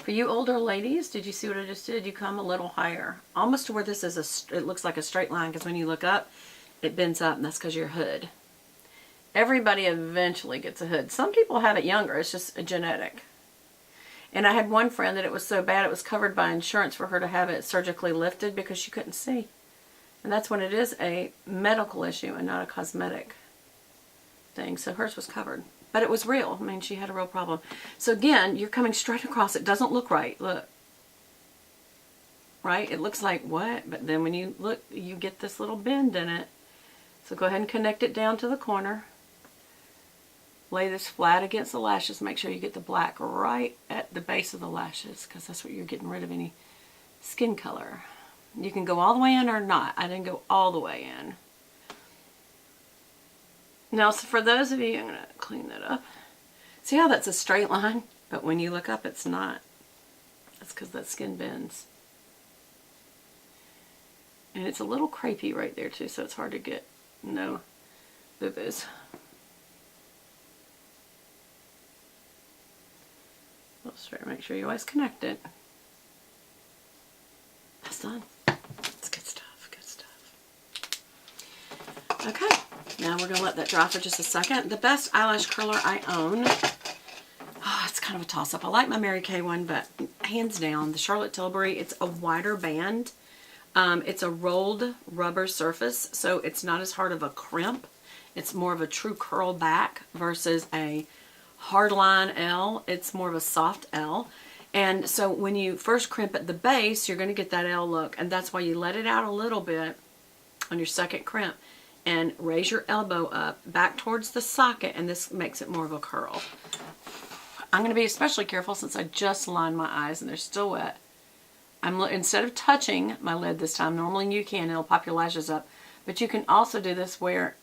For you older ladies, did you see what I just did? You come a little higher. Almost to where this is it looks like a straight line, because when you look up, it bends up, and that's because your hood. Everybody eventually gets a hood. Some people have it younger. It's just a genetic. And I had one friend that it was so bad it was covered by insurance for her to have it surgically lifted because she couldn't see. And that's when it is a medical issue and not a cosmetic thing. So hers was covered. But it was real. I mean, she had a real problem. So again, you're coming straight across. It doesn't look right. Look. Right? It looks like what? But then when you look, you get this little bend in it. So go ahead and connect it down to the corner. Lay this flat against the lashes. Make sure you get the black right at the base of the lashes, because that's what you're getting rid of any skin color. You can go all the way in or not. I didn't go all the way in. Now, so for those of you, I'm going to clean that up. See how that's a straight line? But when you look up, it's not. That's because that skin bends. And it's a little crepey right there too, so it's hard to get no boo-boos. Straight. Make sure you always connect it. That's done. It's good stuff. Good stuff. Okay. Now we're going to let that dry for just a second. The best eyelash curler I own. Oh, it's kind of a toss-up. I like my Mary Kay one, but hands down, the Charlotte Tilbury, it's a wider band. It's a rolled rubber surface, so it's not as hard of a crimp. It's more of a true curl back versus a hardline L. It's more of a soft L. And so when you first crimp at the base, you're going to get that L look. And that's why you let it out a little bit on your second crimp and raise your elbow up back towards the socket, and this makes it more of a curl. I'm going to be especially careful since I just lined my eyes and they're still wet. Instead of touching my lid this time, normally you can, it'll pop your lashes up, but you can also do this where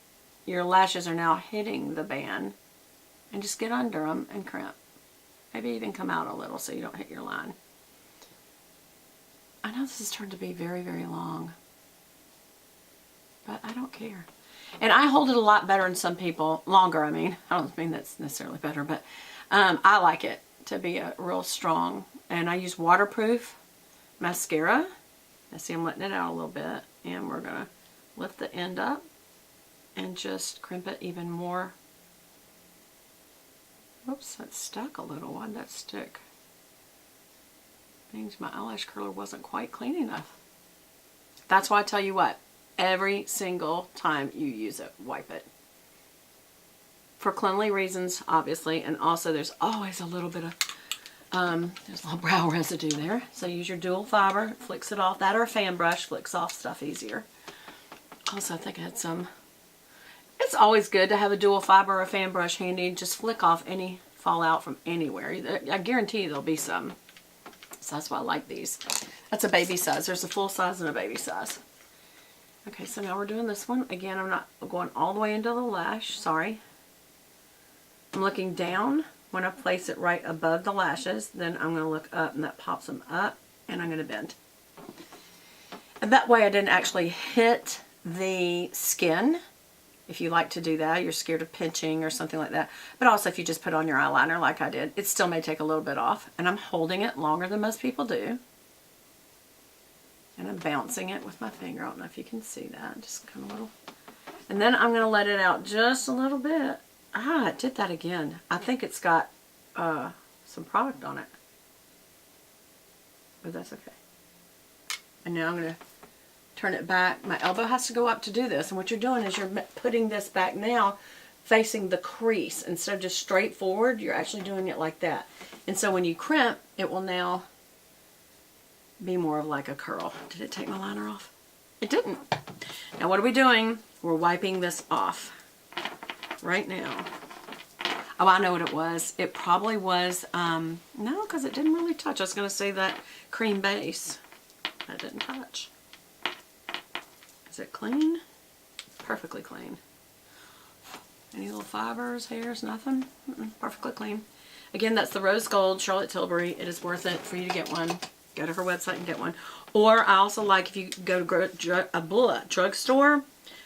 your lashes are now hitting the band. And just get under them and crimp. Maybe even come out a little so you don't hit your line. I know this has turned to be very, very long. But I don't care. And I hold it a lot better than some people. Longer, I mean. I don't mean that's necessarily better, but I like it to be a real strong. And I use waterproof mascara. I see I'm letting it out a little bit. And we're going to lift the end up and just crimp it even more. Oops, that stuck a little. Why'd that stick? Means my eyelash curler wasn't quite clean enough. That's why I tell you what, every single time you use it, wipe it. For cleanly reasons, obviously, and also there's always a little bit of, there's a little brow residue there. So use your dual fiber, flicks it off. That or a fan brush flicks off stuff easier. Also, I think I had some. It's always good to have a dual fiber or a fan brush handy. Just flick off any fallout from anywhere. I guarantee you there'll be some. So that's why I like these. That's a baby size. There's a full size and a baby size. Okay, so now we're doing this one. Again, I'm not going all the way into the lash. Sorry. I'm looking down when I place it right above the lashes. Then I'm going to look up, and that pops them up, and I'm going to bend. And that way I didn't actually hit the skin. If you like to do that, you're scared of pinching or something like that. But also if you just put on your eyeliner like I did, it still may take a little bit off. And I'm holding it longer than most people do. And I'm bouncing it with my finger. I don't know if you can see that. Just kind of a little. And then I'm going to let it out just a little bit. Ah, it did that again. I think it's got some product on it. But that's okay. And now I'm going to turn it back. My elbow has to go up to do this, and what you're doing is you're putting this back now facing the crease. Instead of just straight forward, you're actually doing it like that. And so when you crimp, it will now be more of like a curl. Did it take my liner off? It didn't. Now what are we doing? We're wiping this off right now. Oh, I know what it was. It probably was, no, because it didn't really touch. I was going to say that cream base. That didn't touch. Is it clean? Perfectly clean. Any little fibers, hairs, nothing? Perfectly clean. Again, that's the Rose Gold Charlotte Tilbury. It is worth it for you to get one. Go to her website and get one. Or I also like if you go to a drugstore,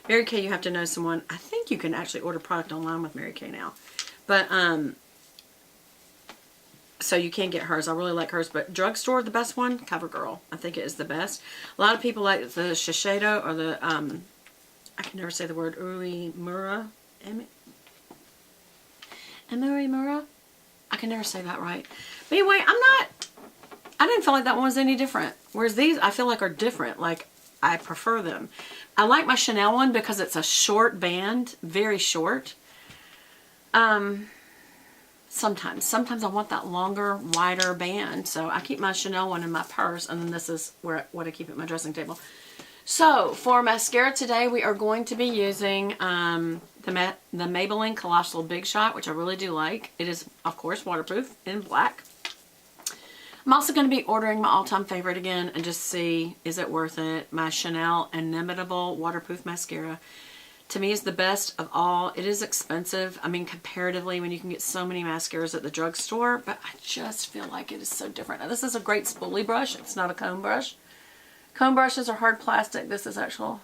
Mary Kay, you have to know someone. I think you can actually order product online with Mary Kay now. But So you can get hers. I really like hers. But drugstore, the best one, CoverGirl. I think it is the best. A lot of people like the Shiseido or the, I can never say the word, Uemura. Uemura? I can never say that right. But anyway, I didn't feel like that one was any different. Whereas these, I feel like are different. Like, I prefer them. I like my Chanel one because it's a short band. Very short. Sometimes I want that longer, wider band. So I keep my Chanel one in my purse, and then this is what I keep at my dressing table. So for mascara today, we are going to be using the Maybelline Colossal Big Shot, which I really do like. It is, of course, waterproof in black. I'm also going to be ordering my all-time favorite again and just see, is it worth it? My Chanel Inimitable Waterproof Mascara. To me, is the best of all. It is expensive. I mean, comparatively, when you can get so many mascaras at the drugstore, but I just feel like it is so different. Now, this is a great spoolie brush. It's not a comb brush. Comb brushes are hard plastic. This is actual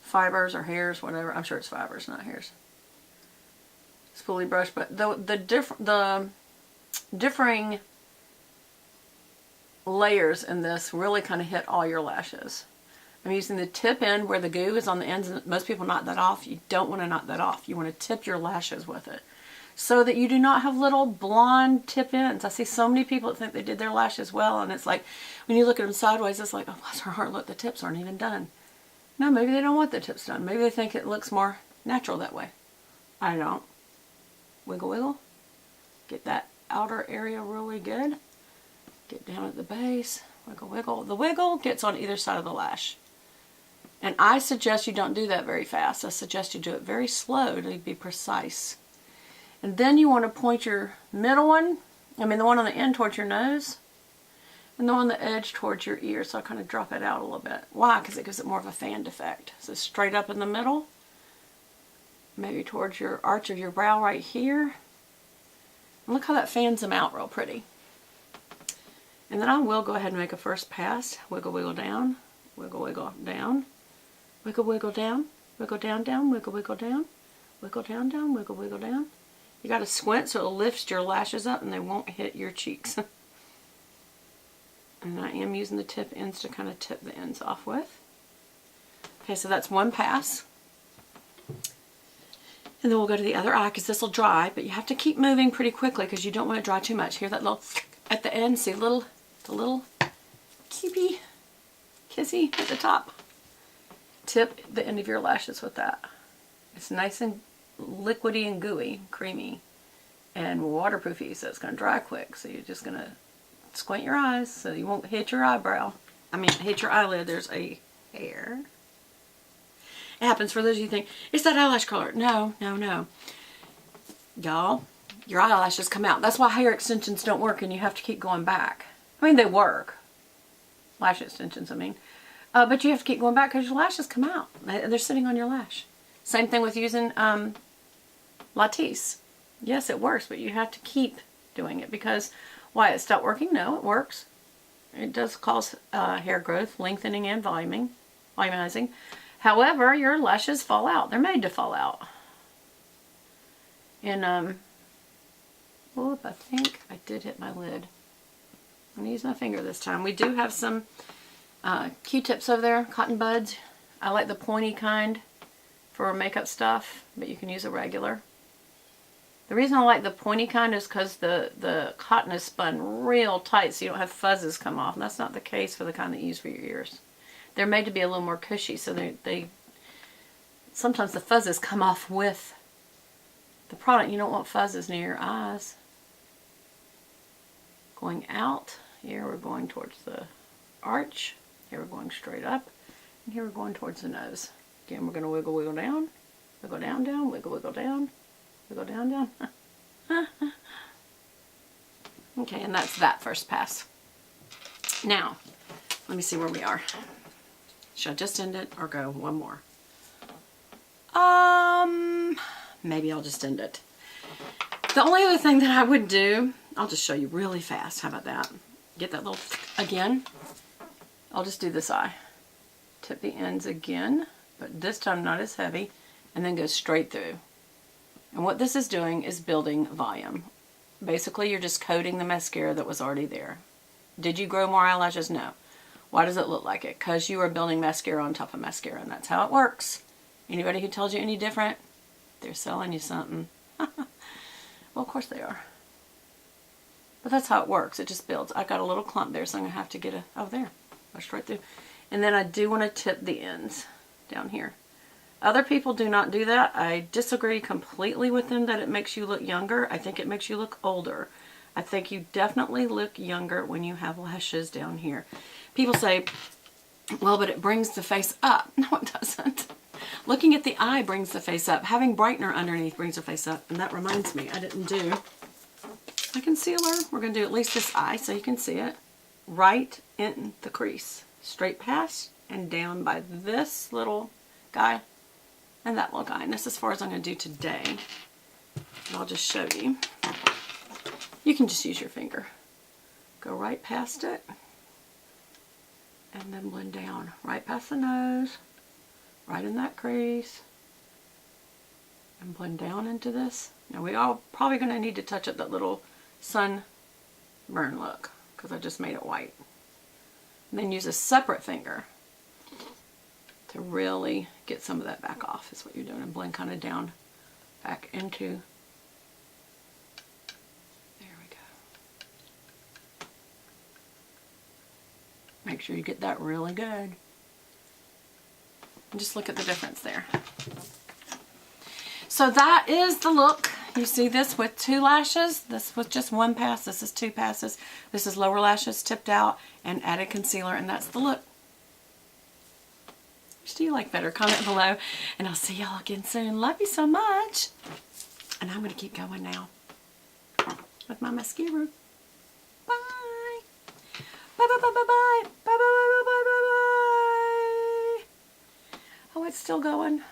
fibers or hairs, whatever. I'm sure it's fibers, not hairs. Spoolie brush, but the differing layers in this really kind of hit all your lashes. I'm using the tip end where the goo is on the ends, and most people knock that off. You don't want to knock that off. You want to tip your lashes with it so that you do not have little blonde tip ends. I see so many people that think they did their lashes well, and it's like, when you look at them sideways, it's like, oh, bless her heart, look, the tips aren't even done. No, maybe they don't want the tips done. Maybe they think it looks more natural that way. I don't. Wiggle, wiggle. Get that outer area really good. Get down at the base. Wiggle, wiggle. The wiggle gets on either side of the lash. And I suggest you don't do that very fast. I suggest you do it very slow to be precise. And then you want to point your middle one, the one on the end towards your nose, and the one on the edge towards your ear. So I kind of drop it out a little bit. Why? Because it gives it more of a fan effect. So straight up in the middle, maybe towards your arch of your brow right here. And look how that fans them out real pretty. And then I will go ahead and make a first pass. Wiggle, wiggle down, wiggle, wiggle down, wiggle, wiggle down, wiggle down, down, wiggle, wiggle down, wiggle down, down, wiggle, wiggle down. You got to squint so it lifts your lashes up and they won't hit your cheeks. And I am using the tip ends to kind of tip the ends off with. Okay, so that's one pass. And then we'll go to the other eye because this will dry, but you have to keep moving pretty quickly because you don't want it to dry too much. Hear that little at the end? See the little kissy at the top? Tip the end of your lashes with that. It's nice and liquidy and gooey, creamy, and waterproofy, so it's going to dry quick. So you're just going to squint your eyes so you won't hit your eyebrow. Hit your eyelid. There's a hair. It happens for those of you who think, it's that eyelash color. No, no, no. Y'all, your eyelashes come out. That's why hair extensions don't work and you have to keep going back. They work. Lash extensions, but you have to keep going back because your lashes come out. They're sitting on your lash. Same thing with using Latisse. Yes, it works, but you have to keep doing it because why? It stopped working? No, it works. It does cause hair growth, lengthening, and volumizing. However, your lashes fall out. They're made to fall out. And, whoop, I think I did hit my lid. I'm going to use my finger this time. We do have some Q-tips over there, cotton buds. I like the pointy kind for makeup stuff, but you can use a regular. The reason I like the pointy kind is because the cotton is spun real tight so you don't have fuzzes come off. And that's not the case for the kind that you use for your ears. They're made to be a little more cushy, so they sometimes the fuzzes come off with the product. You don't want fuzzes near your eyes. Going out, here we're going towards the arch, here we're going straight up, and here we're going towards the nose. Again, we're going to wiggle, wiggle down, wiggle down, down, wiggle, wiggle down, wiggle down, down. Okay, and that's that first pass. Now, let me see where we are. Should I just end it or go one more? Maybe I'll just end it. The only other thing that I would do, I'll just show you really fast. How about that? Get that little, again, I'll just do this eye. Tip the ends again, but this time not as heavy, and then go straight through. And what this is doing is building volume. Basically, you're just coating the mascara that was already there. Did you grow more eyelashes? No. Why does it look like it? Because you are building mascara on top of mascara, and that's how it works. Anybody who tells you any different, they're selling you something. Well, of course they are. But that's how it works. It just builds. I got a little clump there, so I'm going to have to get a... Oh, there. Pushed right through. And then I do want to tip the ends down here. Other people do not do that. I disagree completely with them that it makes you look younger. I think it makes you look older. I think you definitely look younger when you have lashes down here. People say, well, but it brings the face up. No, it doesn't. Looking at the eye brings the face up. Having brightener underneath brings the face up. And that reminds me, I didn't do my concealer. We're going to do at least this eye so you can see it. Right in the crease. Straight past and down by this little guy and that little guy. And this is as far as I'm going to do today. But I'll just show you. You can just use your finger. Go right past it. And then blend down. Right past the nose. Right in that crease. And blend down into this. Now we are probably going to need to touch up that little sunburn look. Because I just made it white. And then use a separate finger to really get some of that back off is what you're doing. And blend kind of down back into. There we go. Make sure you get that really good. And just look at the difference there. So that is the look. You see this with 2 lashes. This with just 1 pass. This is 2 passes. This is lower lashes tipped out and added concealer. And that's the look. Which do you like better? Comment below. And I'll see y'all again soon. Love you so much. And I'm going to keep going now with my mascara. Bye. Bye, bye, bye, bye, bye. Bye, bye, bye, bye, bye, bye, bye. Oh, it's still going.